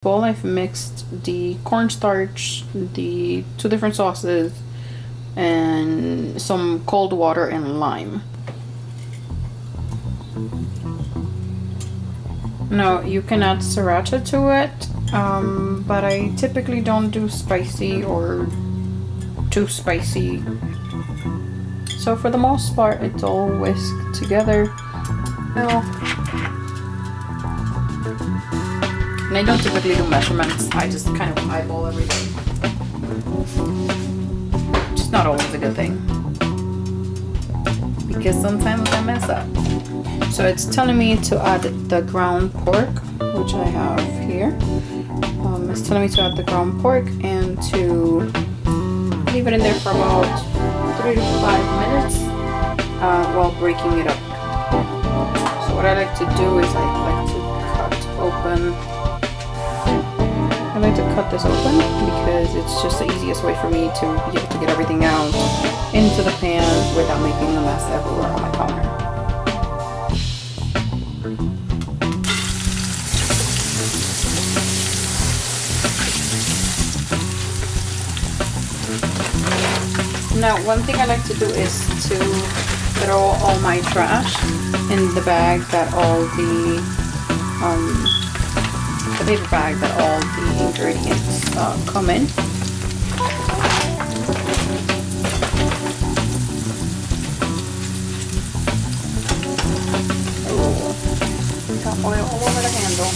bowl, I've mixed the cornstarch, the 2 different sauces, and some cold water and lime. Now you can add sriracha to it, but I typically don't do spicy or too spicy. So for the most part, it's all whisked together. And I don't typically do measurements, I just kind of eyeball everything. Which is not always a good thing, because sometimes I mess up. So it's telling me to add the ground pork, which I have here. It's telling me to add the ground pork and to leave it in there for about 3 to 5 minutes while breaking it up. So what I like to do is I like to cut this open because it's just the easiest way for me to be able to get everything out into the pan without making a mess everywhere on my counter. Now, one thing I like to do is to throw all my trash in the bag that all the paper bag that all the ingredients come in. Oh, got oil all over the handle.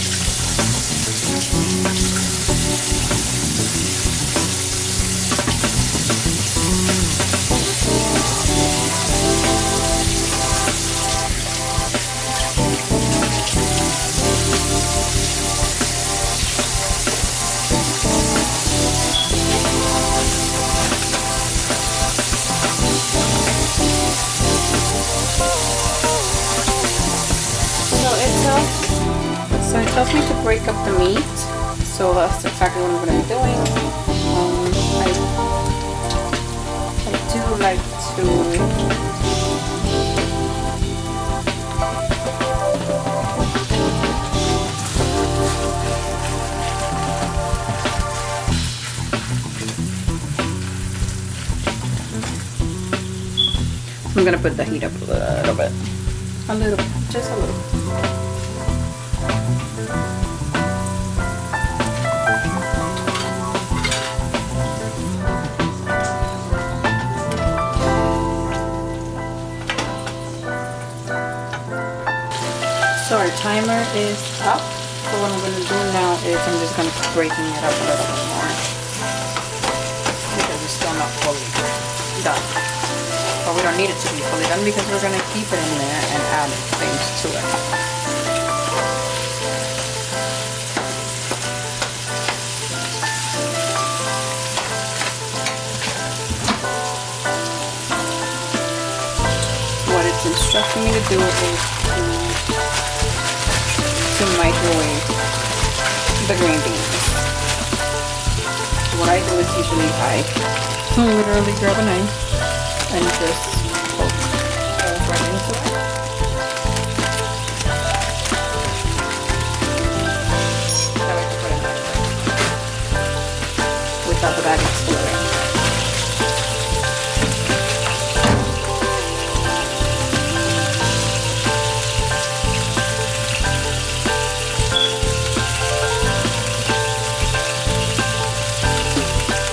So it tells me to break up the meat, so that's exactly what I'm going to be doing. I do like to I'm going to put the heat up a little bit. Just a little. So our timer is up. So what I'm going to do now is I'm just going to keep breaking it up a little bit more because it's still not fully done. But we don't need it to be fully done because we're going to keep it in there and add things to it. What it's instructing me to do is to microwave the green beans. So what I do is usually I literally grab a knife and just poke right into it. I like to put it without the bag exploding.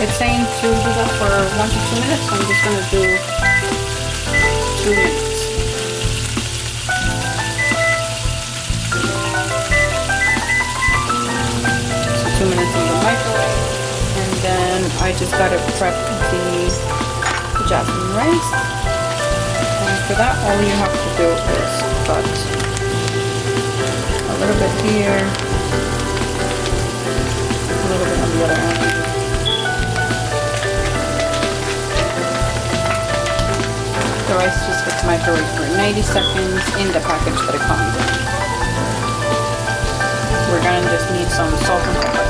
It's saying to do that for 1 to 2 minutes, so I'm just going to do 2 minutes. So 2 minutes in the microwave, and then I just got to prep the jasmine rice. And for that, all you have to do is cut a little bit here, a little bit on the other end. The rice just gets microwaved for 90 seconds in the package that it comes in. We're gonna just need some salt and pepper.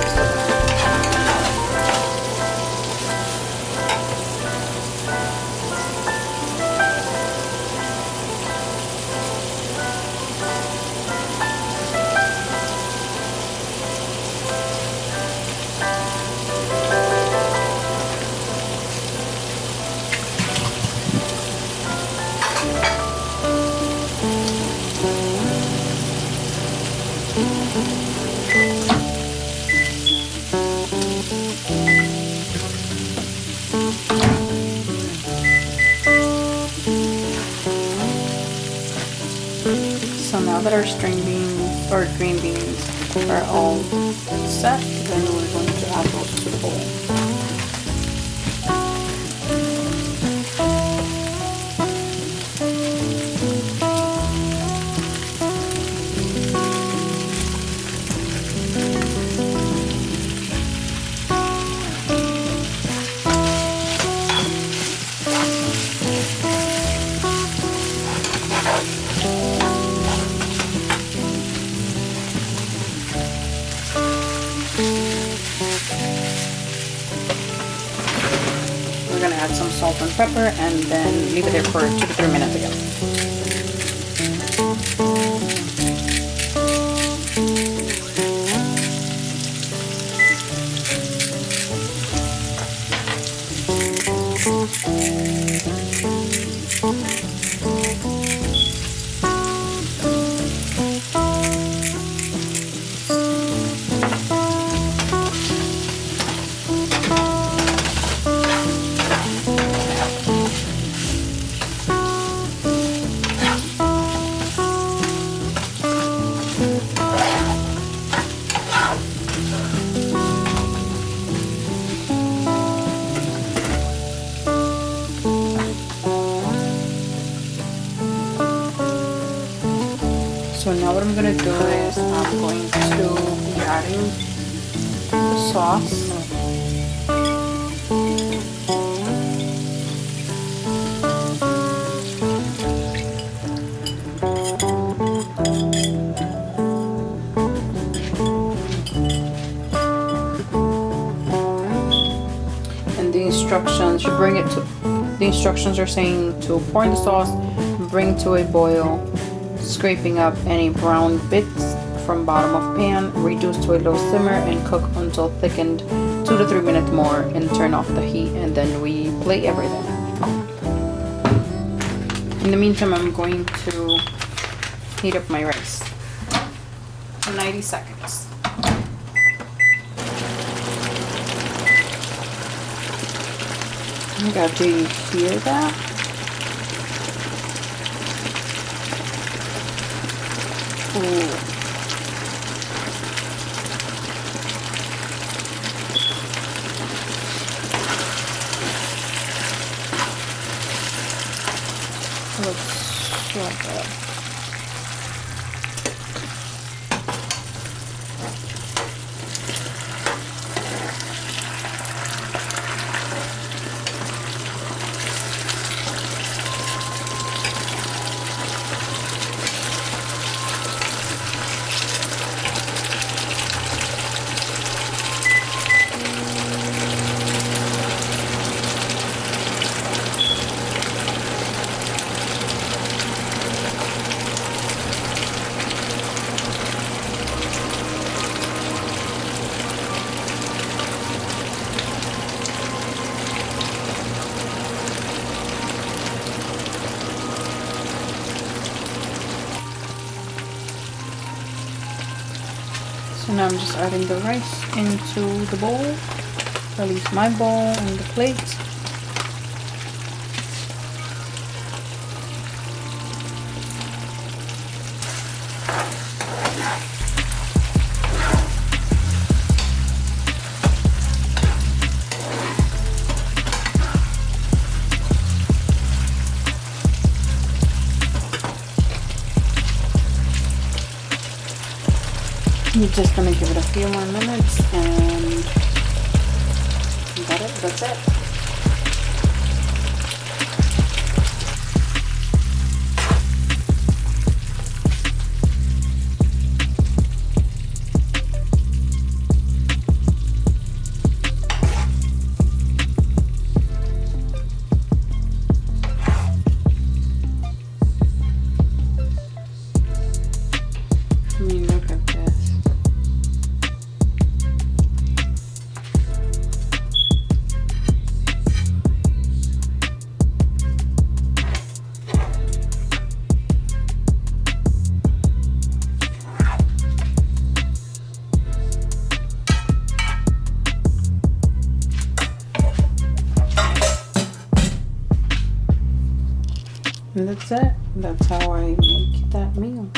that our string beans or green beans are all set, then we're going to add those to the bowl. We're gonna add some salt and pepper and then leave it there for 2 to 3 minutes again. So now what I'm going to do is I'm going to be adding the sauce. And the instructions, you bring it to, the instructions are saying to pour in the sauce, bring to a boil, scraping up any brown bits from bottom of pan, reduce to a low simmer and cook until thickened 2 to 3 minutes more and turn off the heat, and then we plate everything. In the meantime, I'm going to heat up my rice for 90 seconds. Oh my god, do you hear that? Ooh. Looks so good. So now I'm just adding the rice into the bowl, or at least my bowl and the plate. You're just gonna give it a few more minutes and that's it. I mean, look at this. And that's it. That's how I make that meal.